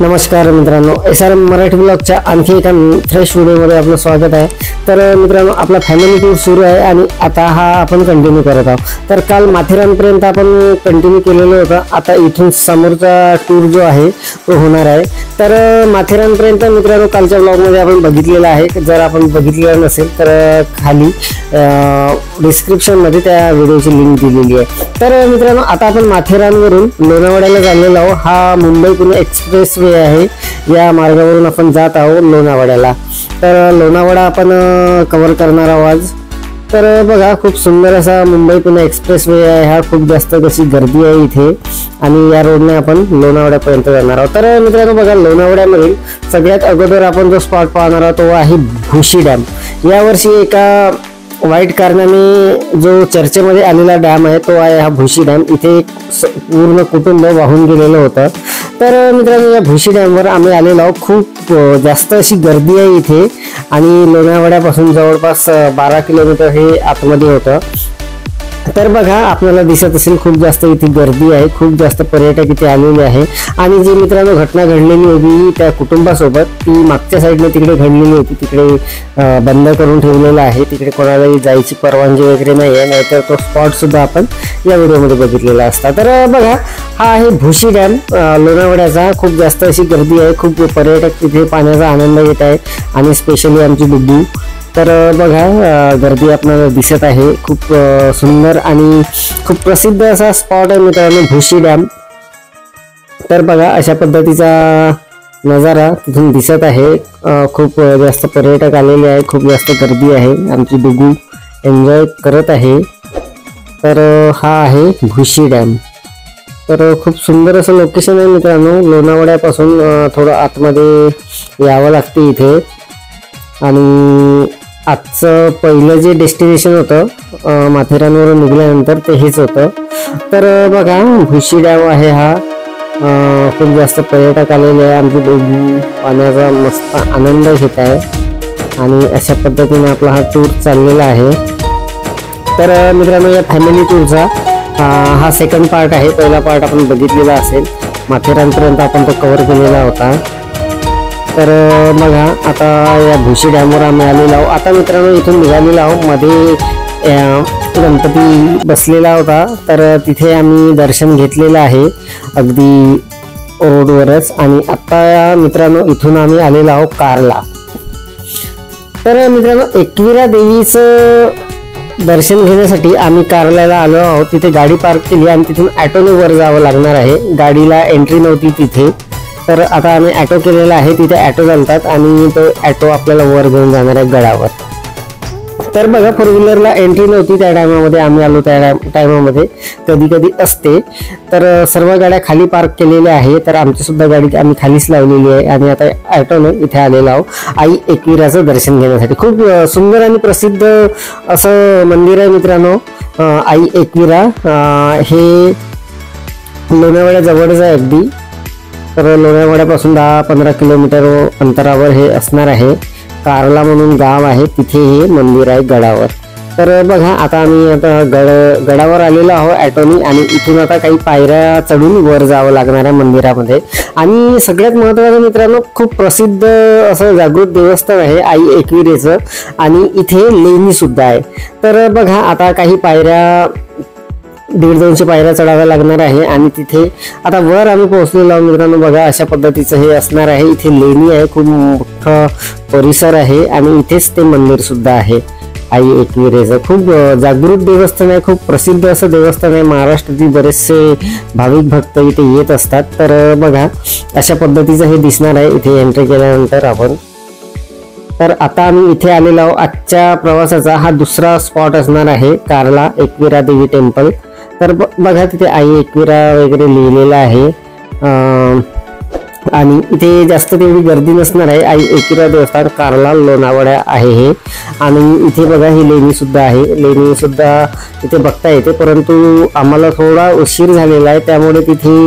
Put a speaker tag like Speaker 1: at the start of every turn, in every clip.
Speaker 1: नमस्कार मित्रांनो, SRM मराठी ब्लॉगच्या आणखी एका फ्रेश व्हिडिओमध्ये आपलं स्वागत आहे। तर मित्रांनो, आपला फॅमिली टूर सुरू आहे आणि आता हा आपण कंटिन्यू करत आहोत। तर काल माथेरानपर्यंत आपण कंटिन्यू केलेलं होतं। आता इथून समोरचा टूर जो आहे तो होणार आहे। तर माथेरानपर्यंत मित्रांनो कालच्या ब्लॉगमध्ये आपण बघितलेलं आहे। जर आपण बघितलेलं नसेल तर खाली डिस्क्रिप्शनमध्ये त्या व्हिडिओची लिंक दिलेली आहे। तर मित्रांनो, आता आपण माथेरानवरून लोणावळ्याला चाललेलो आहोत। हा मुंबई पुणे एक्सप्रेस वे आहे। या मार्गावरून आपण जात आहोत लोणावळ्याला। तर लोणावळा आपण कव्हर करणार आहोत आज। तर बघा, खूप सुंदर असा मुंबई पुणे एक्सप्रेस वे आहे हा। खूप जास्त कशी गर्दी आहे इथे आणि या रोडने आपण लोणावळ्यापर्यंत जाणार आहोत। तर मित्रांनो बघा, लोणावळ्यामधील सगळ्यात अगोदर आपण जो स्पॉट पाहणार आहोत तो आहे भुशी डॅम। यावर्षी एका वाईट कारणाने जो चर्चेमध्ये आलेला डॅम आहे तो आहे हा भुशी डॅम। इथे पूर्ण कुटुंब वाहून गेलेलं होतं। तर मित्रांनो, या भुशी डॅमवर आम्ही आलेलो आहोत। खूप जास्त अशी गर्दी आहे इथे आणि लोणावळ्यापासून जवळपास 12 किलोमीटर हे आतमध्ये होतं। तर बघा, आपल्याला दिसत असेल खूप जास्त इथे गर्दी आहे, खूप जास्त पर्यटक इथे आलेले आहे। आणि जी मित्रांनो घटना घडलेली होती त्या कुटुंबासोबत, ती मागच्या साईडने तिकडे घडलेली होती। तिकडे बंद करून ठेवलेला आहे, तिकडे कोणालाही जायची परवानगी वगैरे नाही आहे, नाहीतर तो स्पॉट सुद्धा आपण या व्हिडिओमध्ये बघितलेला असता। तर बघा, हा आहे भुशी डॅम लोणावळ्याचा। खूप जास्त अशी गर्दी आहे, खूप पर्यटक तिथे पाण्याचा आनंद घेत आहे आणि स्पेशली आमची डुग्गू। तर बघा, गर्दी आपल्याला दिसत आहे। खूप सुंदर आणि खूप प्रसिद्ध असा स्पॉट आहे मित्रांनो भुशी डॅम। तर बघा, अशा पद्धतीचा नजारा तिथून दिसत आहे। खूप जास्त पर्यटक आलेले आहे, खूप जास्त गर्दी आहे। आमची डुगू एन्जॉय करत आहे। तर हा आहे भुशी डॅम। तर खूप सुंदर असं लोकेशन आहे मित्रांनो। लोणावळ्यापासून थोडं आतमध्ये यावं लागते इथे आणि आजचं पहिलं जे डेस्टिनेशन होतं माथेरानवरून निघाल्यानंतर ते हेच होतं। तर बघा, भुशी डॅम आहे हा। खूप जास्त पर्यटक आलेले आहे। आमची डोगी पाण्याचा मस्त आनंद घेत आहे आणि अशा पद्धतीने आपला हा टूर चाललेला आहे। तर मित्रांनो, या फॅमिली टूरचा हा सेकंड पार्ट आहे। पहिला पार्ट आपण बघितलेला असेल, माथेरानपर्यंत आपण तो कव्हर केलेला होता। तर बघा, आता या भुशी डॅमवर आम्ही आलेलो आहोत। आता मित्रांनो इथून निघालेलो आहोत। मध्ये गणपती बसलेला होता, तर तिथे आम्ही दर्शन घेतलेलं आहे अगदी रोडवरच। आणि आता मित्रांनो इथून आम्ही आलेलो आहोत कारला। तर मित्रांनो, एकविरा देवीचं दर्शन घेण्यासाठी आम्ही कारल्याला आलो आहोत। तिथे गाडी पार्क केली आणि तिथून ॲटोने वर जावं लागणार आहे। गाडीला एंट्री नव्हती तिथे, तर आता आम्ही ॲटो केलेला आहे। तिथे ॲटो चालतात आणि तो ॲटो आपल्याला वर घेऊन जाणार आहे गडावर। तर बघा, फोर व्हीलरला एंट्री नव्हती त्या टायमामध्ये, आम्ही आलो त्या टायमामध्ये कधी कधी असते। तर सर्व गाड्या खाली पार्क केलेल्या आहे। तर आमची सुद्धा गाडी आम्ही खालीच लावलेली आहे आणि आता ॲटोने इथे आलेलो आहोत आई एकविराचं दर्शन घेण्यासाठी। खूप सुंदर आणि प्रसिद्ध असं मंदिर आहे मित्रांनो आई एकविरा। हे लोणावळ्या जवळच आहे अगदी। तर लोणावळ्यापासून 10-15 किलोमीटर अंतरावर हे असणार आहे। कारला म्हणून गाव आहे, तिथे हे मंदिर आहे गडावर। तर बघा, आता आम्ही गडावर आलेलो आहोत ॲटोनी आणि इथून आता काही पायऱ्या चढून वर जावं लागणार आहे मंदिरामध्ये। आणि सगळ्यात महत्त्वाचं मित्रांनो, खूप प्रसिद्ध असं जागृत देवस्थान आहे आई एकविरेचं आणि इथे लेणी सुद्धा आहे। तर बघा, आता काही पायऱ्या 150-200 पायऱ्या चढाव्या लागणार आहे आणि तिथे आता वर आम्ही पोहोचलेलो आहोत मित्रांनो। बघा, अशा पद्धतीचं हे असणार आहे। इथे लेणी आहे, खूप मोठं परिसर आहे आणि इथेच ते मंदिर सुद्धा आहे आई एकविरेचं। खूप जागृत देवस्थान आहे, खूप प्रसिद्ध असं देवस्थान आहे। महाराष्ट्रातील बरेचसे भाविक भक्त इथे येत असतात। तर बघा, अशा पद्धतीचं हे दिसणार आहे इथे एंट्री केल्यानंतर आपण। तर आता आम्ही इथे आलेलो आहोत। आजच्या प्रवासाचा हा दुसरा स्पॉट असणार आहे कारला एकविरा देवी टेम्पल। तर बघा, तिथे आई एकविरा वगैरे लिहिलेलं आहे आणि इथे जास्त तेवढी गर्दी नसणार आहे। आई एकविरा देवस्थान कारला लोणावळा आहे हे। आणि इथे बघा, ही लेणी सुद्धा आहे। लेणी सुद्धा इथे बघता येते, परंतु आम्हाला थोडा उशीर झालेला आहे त्यामुळे तिथे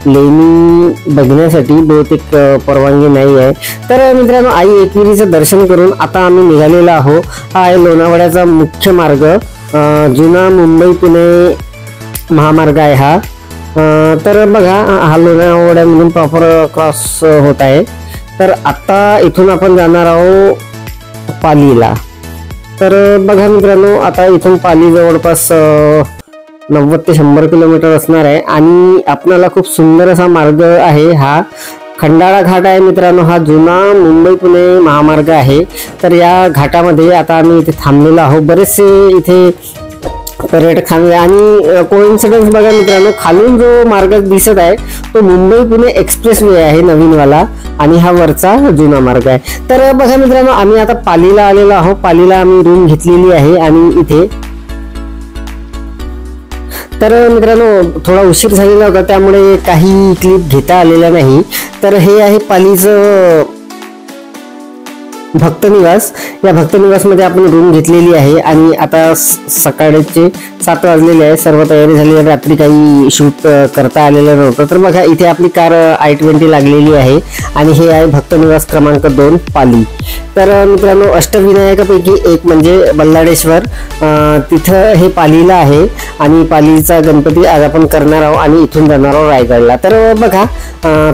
Speaker 1: लेणी बघण्यासाठी बहुतेक परवानगी नाही आहे। तर मित्रांनो, आई एकविरीचं दर्शन करून आता आम्ही निघालेलो आहोत। हा आहे लोणावळ्याचा मुख्य मार्ग, जुना मुंबई पुणे महामार्ग आहे हा। तर बघा हा लोणावळ्यामधून प्रॉपर क्रॉस होत आहे. तर आता इथून आपण जाणार आहोत पालीला. तर बघा मित्रांनो, आता इथून पाली जवळपास 90 ते 100 किलोमीटर असणार आहे आणि आपल्याला खूप सुंदर असा मार्ग आहे. हा खंडाळा घाट आहे मित्रांनो. हा जुना मुंबई पुणे महामार्ग आहे. तर या घाटामध्ये आता आम्ही इथे थांबलेलो आहोत. बरेचसे इथे पर्यटक थांबले आणि कोइन्सिडन्स बघा मित्रांनो, खालून जो मार्ग दिसत आहे तो मुंबई पुणे एक्सप्रेस वे आहे नवीनवाला आणि हा वरचा जुना मार्ग आहे. तर बघा मित्रांनो, आम्ही आता पालीला आलेलो आहोत. पालीला आम्ही रूम घेतलेली आहे आणि इथे तर मित्रांनो थोडा उशीर झालेला होता त्यामुळे काही क्लिप घेता आलेल्या नाही. तर हे आहे पालीचं भक्तनिवास. या भक्तनिवासमध्ये आपण रूम घेतलेली आहे आणि आता सकाळचे 7 वाजलेले आहे. सर्व तयारी झाली आहे. रात्री काही शूट करता आलेलं नव्हतं. तर बघा इथे आपली कार I-20 लागलेली आहे आणि हे आहे भक्तनिवास क्रमांक 2 पाली. तर मित्रांनो अष्टविनायकापैकी एक म्हणजे बल्लाळेश्वर, तिथं हे पालीला आहे आणि पालीचा गणपती आज आपण करणार आहोत आणि इथून जाणार आहोत रायगडला. तर बघा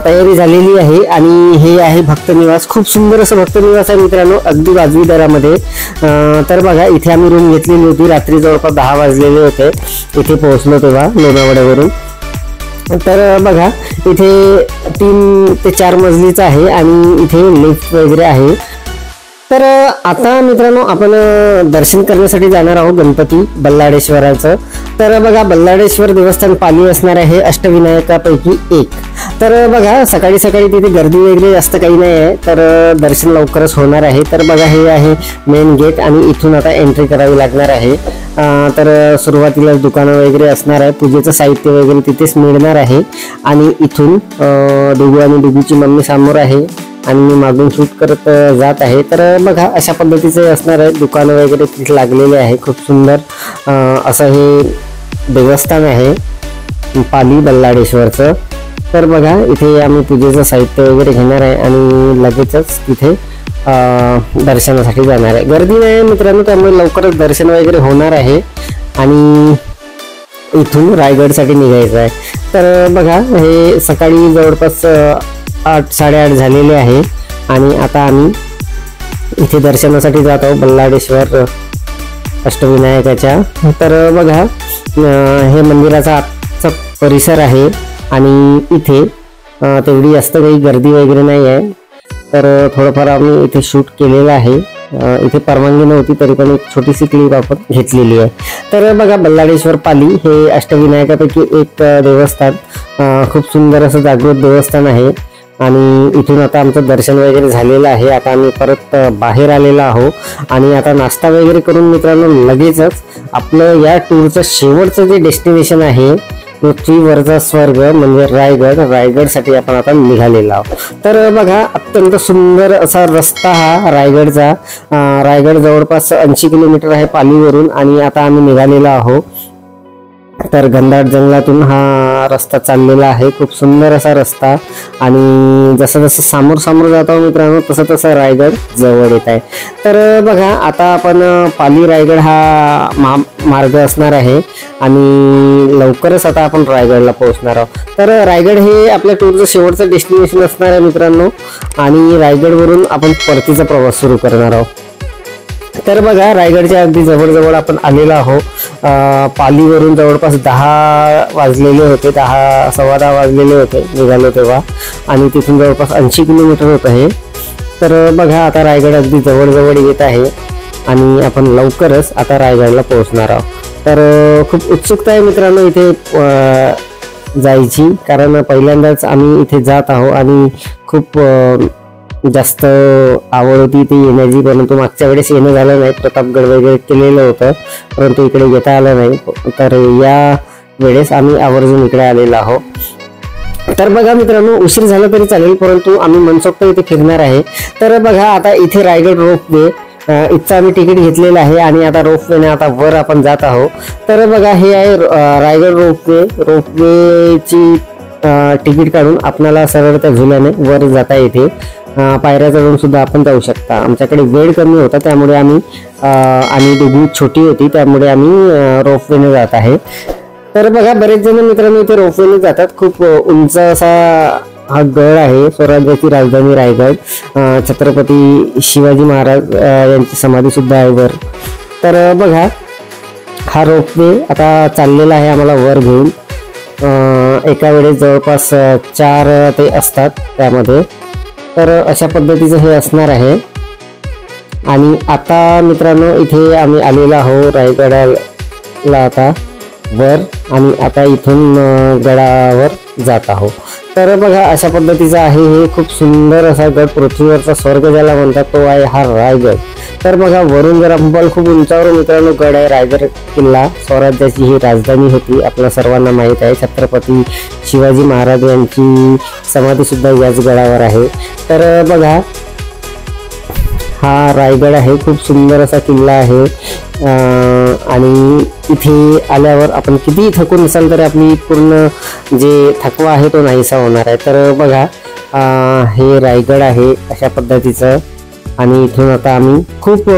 Speaker 1: तयारी झालेली आहे आणि हे आहे भक्तनिवास. खूप सुंदर असं भक्तनिवास आहे मित्रांनो, अगदी वाजवी दरामध्ये. तर बघा इथे आम्ही रूम घेतलेली होती. रात्री जवळपास 10 वाजलेले होते इथे पोहोचलो तेव्हा लोणावळ्यावरून. तर बघा इथे 3 ते 4 मजलीचं आहे आणि इथे लिफ्ट वगैरे आहे. तर आता मित्रांनो आपण दर्शन करण्यासाठी जाणार आहोत गणपती बल्लाळेश्वराचं. तर बघा बल्लाळेश्वर देवस्थान पाली असणार आहे अष्टविनायकापैकी एक. तर बघा सकाळी सकाळी तिथे गर्दी वगैरे जास्त काही नाही आहे. तर दर्शन लवकरच होणार आहे. तर बघा हे आहे मेन गेट आणि इथून आता एंट्री करावी लागणार आहे. तर सुरुवातीला दुकानं वगैरे असणार आहे. पूजेचं साहित्य वगैरे तिथेच मिळणार आहे आणि इथून डुगू आणि डुगूची मम्मी समोर आहे आणि मी मागून शूट करत जात आहे. तर बघा अशा पद्धतीचे असणार आहे. दुकानं वगैरे तिथे लागलेले आहे. खूप सुंदर असं हे देवस्थान आहे पाली बल्लाळेश्वरचं. तर बघा इथे आम्ही पूजेचं साहित्य वगैरे घेणार आहे आणि लगेचच तिथे दर्शनासाठी जाणार आहे. गर्दी नाही मित्रांनो, त्यामुळे लवकरच दर्शन वगैरे होणार आहे आणि इथून रायगडसाठी निघायचं आहे. तर बघा हे सकाळी जवळपास 8-8:30 झालेले आहे आणि आता आम्ही इथे दर्शनासाठी जात आहोत बल्लाळेश्वर अष्टविनायकाच्या. तर बघा हे मंदिराचा आजचा परिसर आहे आणि इथे तेवढी जास्त काही गर्दी वगैरे नाही आहे. तर थोडंफार आम्ही इथे शूट केलेलं आहे. इथे परवानगी नव्हती तरी पण एक छोटीशी क्लिप आपण घेतलेली आहे. तर बघा बल्लाळेश्वर पाली हे अष्टविनायकापैकी एक देवस्थान, खूप सुंदर असं जागृत देवस्थान आहे आणि इथून आता आमचं दर्शन वगैरे झालेलं आहे. आता आम्ही परत बाहेर आलेलो आहोत आणि आता नाश्ता वगैरे करून मित्रांनो लगेचच आपलं या टूरचं शेवटचं जे डेस्टिनेशन आहे पृथ्वीवरचा स्वर्ग म्हणजे रायगडसाठी आपण आता निघालेलो आहोत. तर बघा अत्यंत सुंदर असा रस्ता हा रायगडचा. रायगड जवळपास 80 किलोमीटर आहे पालीवरून आणि आता आम्ही निघालेलो आहोत. तर घनदाट जंगलातून हा रस्ता चाललेला आहे. खूप सुंदर असा रस्ता आणि जसं जसं समोर जातो मित्रांनो तसं तसं रायगड जवळ येत आहे. तर बघा आता आपण पाली रायगड हा मार्ग असणार आहे आणि लवकरच आता आपण रायगडला पोहोचणार आहोत. तर रायगड हे आपल्या टूरचं शेवटचं डेस्टिनेशन असणार आहे मित्रांनो आणि रायगडवरून आपण परतीचा प्रवास सुरू करणार आहोत. तर बघा रायगडच्या अगदी जवळ आपण आलेलो आहोत. पालीवरून जवळपास 10 वाजलेले होते, 10-10:15 वाजलेले होते निघालो तेव्हा आणि तिथून जवळपास 80 किलोमीटर होत आहे. तर बघा आता रायगड अगदी जवळ येत आहे आणि आपण लवकरच आता रायगडला पोहोचणार आहोत. तर खूप उत्सुकता आहे मित्रांनो इथे जायची, कारण पहिल्यांदाच आम्ही इथे जात आहोत आणि खूप जास्त आवड होती इथे येण्याची. परंतु मागच्या वेळेस येणं झालं नाही, प्रतापगड वगैरे केलेलं होतं परंतु इकडे येता आलं नाही. तर या वेळेस आम्ही आवर्जून इकडे आलेलो आहोत. तर बघा मित्रांनो उशीर झाला तरी चालेल परंतु आम्ही मनसोक्त इथे फिरणार आहे. तर बघा आता इथे रायगड रोपवे इथचं आम्ही तिकीट घेतलेलं आहे आणि आता रोपवेने आता वर आपण जात आहोत. तर बघा हे आहे रायगड रोपवेची तिकीट काढून आपल्याला सरळ त्या झुल्याने वर जाता येते. पायऱ्या चढून सुद्धा आपण जाऊ शकता. आमच्याकडे वेळ कमी होता त्यामुळे आम्ही आणि डुगू छोटी होती त्यामुळे आम्ही रोपवेने जात आहे. तर बघा बरेच जण मित्रांनो इथे रोपवेने जातात. खूप उंच असा हा गड आहे, स्वराज्याची राजधानी रायगड. छत्रपती शिवाजी महाराज यांची समाधी सुद्धा आहे वर. तर बघा हा रोपवे आता चाललेला आहे आम्हाला वर घेऊन. एका वेळेस जवळपास 4 ते असतात त्यामध्ये. तर अशा पद्धतीचं हे असणार आहे. आणि आता मित्रांनो इथे आम्ही आलेलो आहो रायगडाला आता वर, आणि आता इथून गडावर जात आहोत. तर बघा अशा पद्धतीचा आहे हे खूप सुंदर असा गड, पृथ्वीवरचा स्वर्ग ज्याला म्हणतात तो आहे हा रायगड. तर बघा वरून जर आपण खूप उंचावर मित्रांनो गड आहे. रायगड किल्ला स्वराज्याची ही राजधानी होती, आपल्या सर्वांना माहीत आहे. छत्रपती शिवाजी महाराज यांची समाधी सुद्धा याच गडावर आहे. तर बघा हा रायगड आहे, खूप सुंदर असा किल्ला आहे. आणि इथे आल्यावर आपण कितीही थकून असाल तरी आपली पूर्ण जे थकवा आहे तो नाहीसा होणार आहे. तर बघा हे रायगड आहे अशा पद्धतीचं. आणि इथून आता आम्ही खूप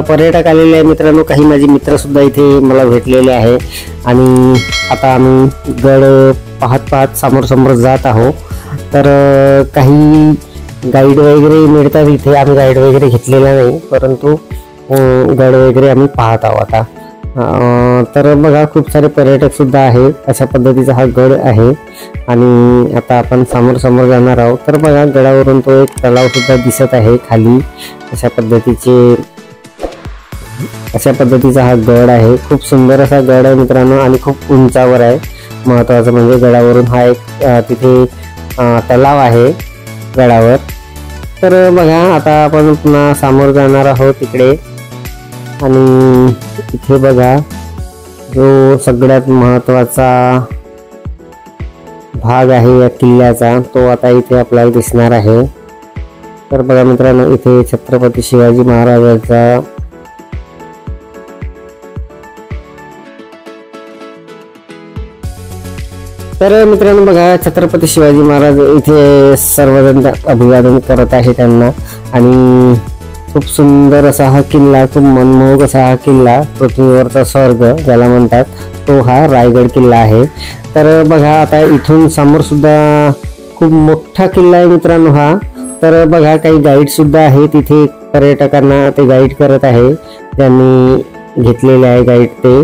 Speaker 1: पर्यटक आलेले आहे मित्रांनो. काही माझे मित्रसुद्धा इथे मला भेटलेले आहे. आणि आता आम्ही गड पाहत पाहत समोर समोर जात आहोत. तर काही गाईड वगैरे मिळतात इथे. आम्ही गाईड वगैरे घेतलेला नाही, परंतु गड वगैरे आम्ही पाहत आहोत आता. तर बघा खूप सारे पर्यटक सुद्धा आहे. अशा पद्धतीचा हा गड आहे. आणि आता आपण समोर समोर जाणार आहोत. तर बघा गडावरून तो एक तलाव सुद्धा दिसत आहे खाली. अशा पद्धतीचा हा गड आहे. खूप सुंदर असा गड आहे मित्रांनो, आणि खूप उंचावर आहे. महत्त्वाचं म्हणजे गडावरून हा एक तिथे तलाव आहे गडावर. तर बघा आता आपण पुन्हा समोर जाणार आहोत तिकडे. आणि इथे बघा जो सगळ्यात महत्त्वाचा भाग आहे या किल्ल्याचा तो आता इथे आपल्याला दिसणार आहे. तर बघा मित्रांनो इथे छत्रपती शिवाजी महाराजांचा तर मित्रांनो बघा छत्रपती शिवाजी महाराज इथे सर्वजण अभिवादन करत आहे त्यांना. आणि खूप सुंदर असा हा किल्ला, खूप मनमोहक असा हा किल्ला, पृथ्वीवरचा स्वर्ग ज्याला म्हणतात तो हा रायगड किल्ला आहे. तर बघा आता इथून समोर सुद्धा खूप मोठा किल्ला आहे मित्रांनो हा. तर बघा काही गाईड सुद्धा आहे तिथे, पर्यटकांना ते गाईड करत आहे, त्यांनी घेतलेले आहे गाईड ते.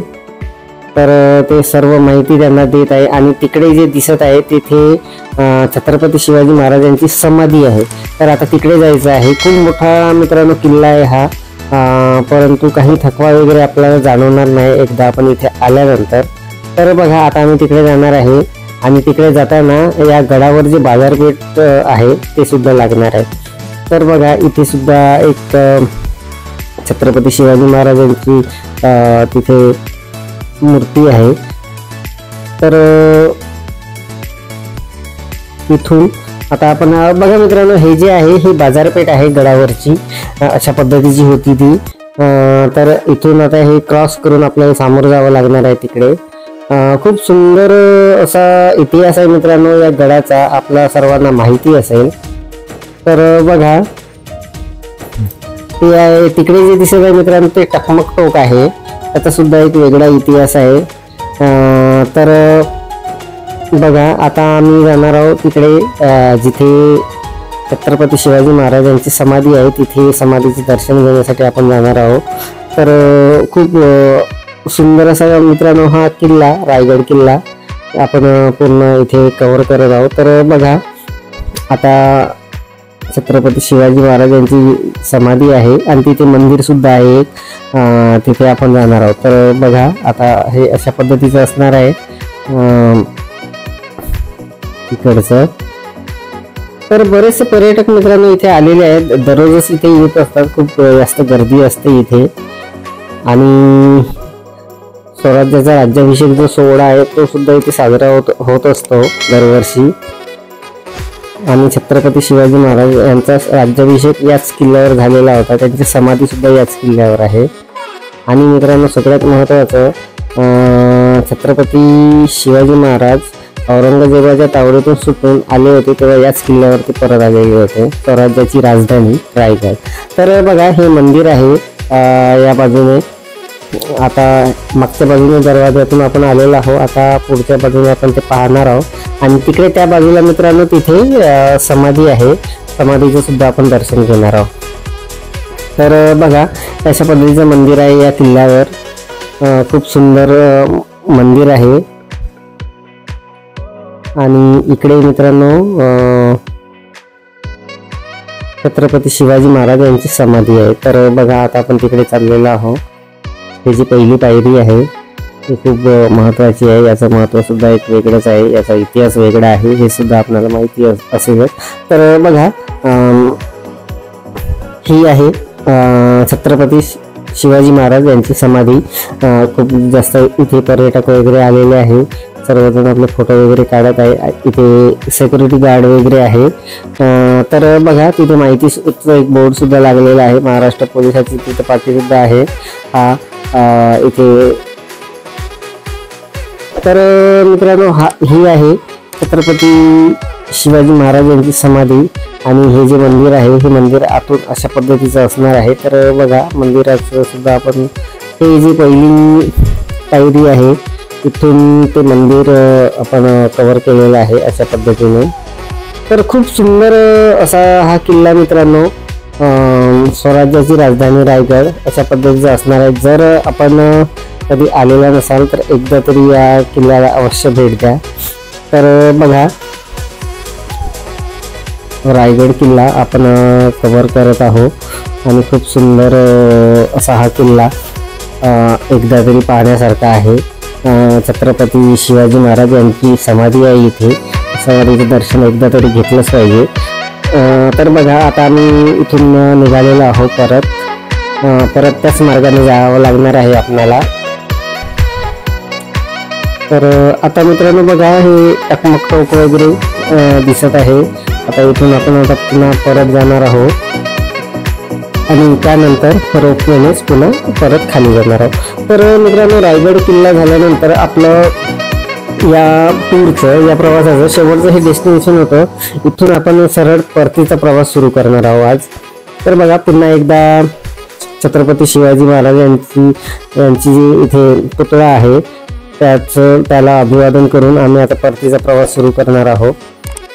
Speaker 1: तर ते सर्व माहिती त्यांना देत आहे. आणि तिकडे जे दिसत आहे तिथे छत्रपती शिवाजी महाराजांची समाधी आहे. तर आता तिकडे जायचं आहे. खूप मोठा मित्रांनो किल्ला आहे हा, परंतु काही थकवा वगैरे आपल्याला जाणवणार नाही एकदा आपण इथे आल्यानंतर. तर बघा आता आम्ही तिकडे जाणार आहे. आणि तिकडे जाताना या गडावर जे बाजारपेठ आहे ते सुद्धा लागणार आहे. तर बघा इथे सुद्धा एक छत्रपती शिवाजी महाराजांची तिथे मूर्ती आहे. तर इथून आता आपण बघा मित्रांनो हे जे आहे ही बाजारपेठ आहे गडावरची, अशा पद्धतीची होती ती. तर इथून आता हे क्रॉस करून आपल्याला समोर जावं लागणार आहे तिकडे. खूप सुंदर असा इतिहास आहे मित्रांनो या गडाचा, आपल्या सर्वांना माहिती असेल. तर बघा ते तिकडे जे दिसत आहे मित्रांनो ते टकमक टोक आहे, त्याचा सुद्धा एक वेगळा इतिहास आहे. तर बघा आता आम्ही जाणार आहोत तिकडे जिथे छत्रपती शिवाजी महाराजांची समाधी आहे, तिथे समाधीचे दर्शन घेण्यासाठी आपण जाणार आहोत. तर खूप सुंदर असा मित्रांनो हा किल्ला, रायगड किल्ला आपण पूर्ण इथे कव्हर करत आहोत. तर बघा आता छत्रपती शिवाजी महाराजांची समाधी आहे आणि तिथे मंदिर सुद्धा आहे, तिथे आपण जाणार आहोत. तर बघा आता हे अशा पद्धतीचं असणार आहे इकडचं. तर बरेचसे पर्यटक मित्रांनो इथे आलेले आहेत, दररोजच इथे येत असतात, खूप जास्त गर्दी असते इथे. आणि स्वराज्याचा राज्याभिषेक जो सोहळा आहे तो सुद्धा इथे साजरा होत असतो दरवर्षी. आणि छत्रपती शिवाजी महाराज यांचा राज्याभिषेक याच किल्ल्यावर झालेला होता, त्यांची समाधी सुद्धा याच किल्ल्यावर आहे. आणि मित्रांनो सगळ्यात महत्त्वाचं, छत्रपती शिवाजी महाराज औरंगजेबाच्या तावडीतून सुटून आले होते तेव्हा याच किल्ल्यावरती परत आलेले होते, स्वराज्याची राजधानी रायगड. तर बघा हे मंदिर आहे या बाजूने, आता मागच्या बाजूने दरवाज्यातून आपण आलेलो आहोत, आता पुढच्या बाजूने आपण ते पाहणार आहोत आणि तिकडे त्या बाजूला मित्रांनो तिथे समाधी आहे, समाधीचं सुद्धा आपण दर्शन घेणार आहोत. तर बघा अशा पद्धतीचं मंदिर आहे या किल्ल्यावर, खूप सुंदर मंदिर आहे. आणि इकडे मित्रांनो छत्रपती शिवाजी महाराज यांची समाधी आहे. तर बघा आता आपण तिकडे चाललेलो आहोत. ही जी पहिली पायरी आहे ती खूप महत्त्वाची आहे, याचं महत्त्व सुद्धा एक वेगळंच आहे, याचा इतिहास वेगळा आहे, हे सुद्धा आपल्याला माहिती असेलच. तर बघा ही आहे छत्रपती शिवाजी महाराज यांची समाधी. खूप जास्त इथे पर्यटक वगैरे आलेले आहे, सर्वजण आपले फोटो वगैरे काढत आहे. इथे सिक्युरिटी गार्ड वगैरे आहे. तर बघा तिथे माहितीचा एक बोर्ड सुद्धा लागलेला आहे, महाराष्ट्र पोलिसाची तिथे पाटी सुद्धा आहे. हा इथे तर मित्रांनो ही आहे छत्रपती शिवाजी महाराज यांची समाधी. आणि हे जे मंदिर आहे हे मंदिर आतून अशा पद्धतीचं असणार आहे. तर बघा मंदिराचं सुद्धा आपण हे जी पहिली पायरी आहे इथून ते मंदिर आपण कव्हर केलेलं आहे अशा पद्धतीने. तर खूप सुंदर असा हा किल्ला मित्रांनो, स्वराज्याची राजधानी रायगड अशा पद्धतीचं असणार आहे. जर आपण कधी आलेला नसाल तर एकदा तरी या किल्ल्याला अवश्य भेट द्या. तर बघा रायगड किल्ला आपण कव्हर करत आहोत आणि खूप सुंदर असा हा किल्ला एकदा तरी पाहण्यासारखा आहे. छत्रपती शिवाजी महाराज यांची समाधी आहे इथे, समाधीचं दर्शन एकदा तरी घेतलंच पाहिजे. तर बघा आता आम्ही इथून निघालेलो आहोत, परत त्याच मार्गाने जावं लागणार आहे आपल्याला. तर आता मित्रांनो बघा हे टकमक टोक वगैरे दिसत आहे. आता इथून आपण आता पुन्हा परत जाणार आहोत आणि त्यानंतर रोपवेनेच पुन्हा परत खाली जाणार आहोत. तर मित्रांनो रायगड किल्ला झाल्यानंतर आपलं या टूरचं या प्रवासाचं शेवटचं हे डेस्टिनेशन होतं. इथून आपण सरळ परतीचा प्रवास सुरू करणार आहोत आज. तर बघा पुन्हा एकदा छत्रपती शिवाजी महाराज यांची जी इथे पुतळा आहे त्याला अभिवादन करून आम्ही आता परतीचा प्रवास सुरू करणार आहोत.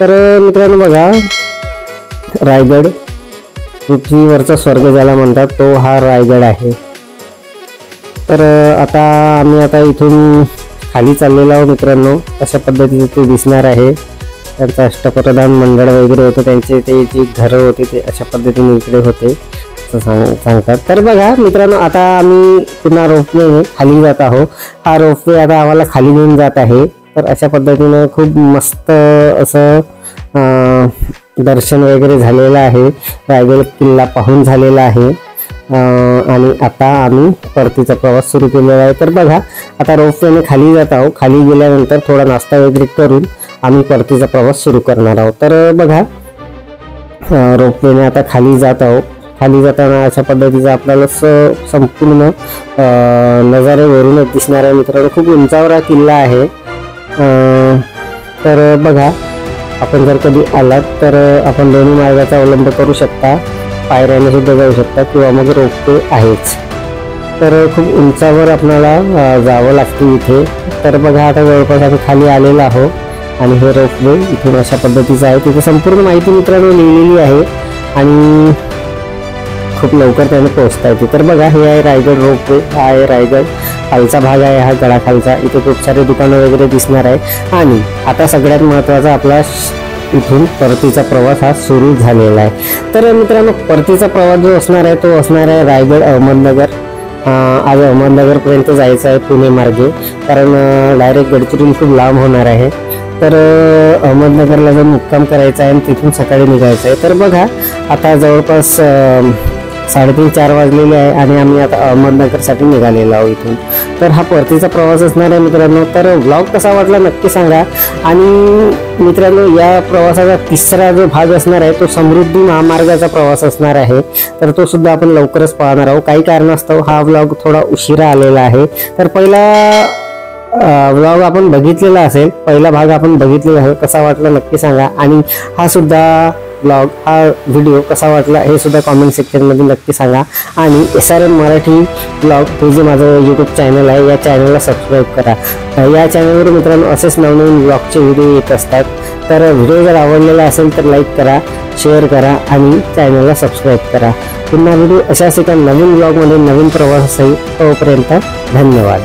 Speaker 1: तर मित्रांनो बघा रायगड पृथ्वीवरचा स्वर्ग ज्याला म्हणतात तो हा रायगड आहे. तर आता आम्ही आता इथून खाली चाललेलो आहोत मित्रांनो. अशा पद्धतीने ते दिसणार आहे. त्यांचं अष्टप्रधान मंडळ वगैरे होतं, त्यांचे ते जी घरं होते ते अशा पद्धतीने इकडे होते असं सांगतात. तर बघा मित्रांनो आता आम्ही पुन्हा रोपवे खाली जात आहोत. हा रोपवे आता आम्हाला खाली घेऊन जात आहे. तर अशा पद्धतीनं खूप मस्त असं दर्शन वगैरे झालेलं आहे, रायगड किल्ला पाहून झालेला आहे. आणि आता आम्ही परतीचा प्रवास सुरू केलेला आहे. तर बघा आता रोपवेने खाली जात आहोत. खाली गेल्यानंतर थोडा नाश्ता वगैरे करून आम्ही परतीचा प्रवास सुरू करणार आहोत. तर बघा रोपवेने आता खाली जात आहोत. खाली जाताना अशा पद्धतीचा आपल्याला संपूर्ण नजारे वरूनच दिसणार आहे मित्रांनो. खूप उंचावर हा किल्ला आहे. तर बघा आपण जर कधी आलात तर आपण दोन्ही मार्गाचा अवलंब करू शकता, पायऱ्याने सुद्धा जाऊ शकता किंवा मग रोपवे आहेच. तर खूप उंचावर आपल्याला जावं लागतं इथे. तर बघा आता जवळपास आम्ही खाली आलेलो आहोत आणि हे रोपवे इथून अशा पद्धतीचं आहे. तिथे संपूर्ण माहिती मित्रांनो लिहिलेली आहे आणि खूप लवकर त्याने पोहोचता येते. तर बघा हे आहे रायगड रोपवे, हा आहे रायगड खालचा भाग आहे हा गडाखालचा. इथे खूप सारे दुकानं वगैरे दिसणार आहे. आणि आता सगळ्यात महत्त्वाचा आपला इथून परतीचा प्रवास हा सुरू झालेला आहे. तर मित्रांनो परतीचा प्रवास जो असणार आहे तो असणार आहे रायगड अहमदनगर. आज अहमदनगरपर्यंत जायचं आहे पुणे मार्गे, कारण डायरेक्ट गडचिरोली खूप लांब होणार आहे. तर अहमदनगरला जाऊन मुक्काम करायचा आहे आणि तिथून सकाळी निघायचं आहे. तर बघा आता जवळपास 3:30-4 वाजलेले आहे आणि आम्ही आता अहमदनगरसाठी निघालेलो आहोत इथून. तर हा परतीचा प्रवास असणार आहे मित्रांनो. तर व्लॉग कसा वाटला नक्की सांगा. आणि मित्रांनो या प्रवासाचा तिसरा जो भाग असणार आहे तो समृद्धी महामार्गाचा प्रवास असणार आहे. तर तो सुद्धा आपण लवकरच पाहणार आहोत. काही कारणास्तव हा व्लॉग थोडा उशिरा आलेला आहे. तर पहिला व्लॉग आपण बघितलेला असेल, पहिला भाग आपण बघितलेला आहे, कसा वाटला नक्की सांगा. आणि हा सुद्धा ब्लॉग, हा व्हिडिओ कसा वाटला हे सुद्धा कॉमेंट सेक्शनमध्ये नक्की सांगा. आणि SRM मराठी ब्लॉग हे जे माझं यूट्यूब चॅनल आहे, या चॅनलला सबस्क्राईब करा. या चॅनलवर मित्रांनो असेच नवनवीन ब्लॉगचे व्हिडिओ येत असतात. तर व्हिडिओ जर आवडलेला असेल तर लाईक करा, शेअर करा आणि चॅनलला सबस्क्राईब करा. पुन्हा व्हिडिओ अशाच एका नवीन ब्लॉगमध्ये नवीन प्रवासासही. तोपर्यंत धन्यवाद.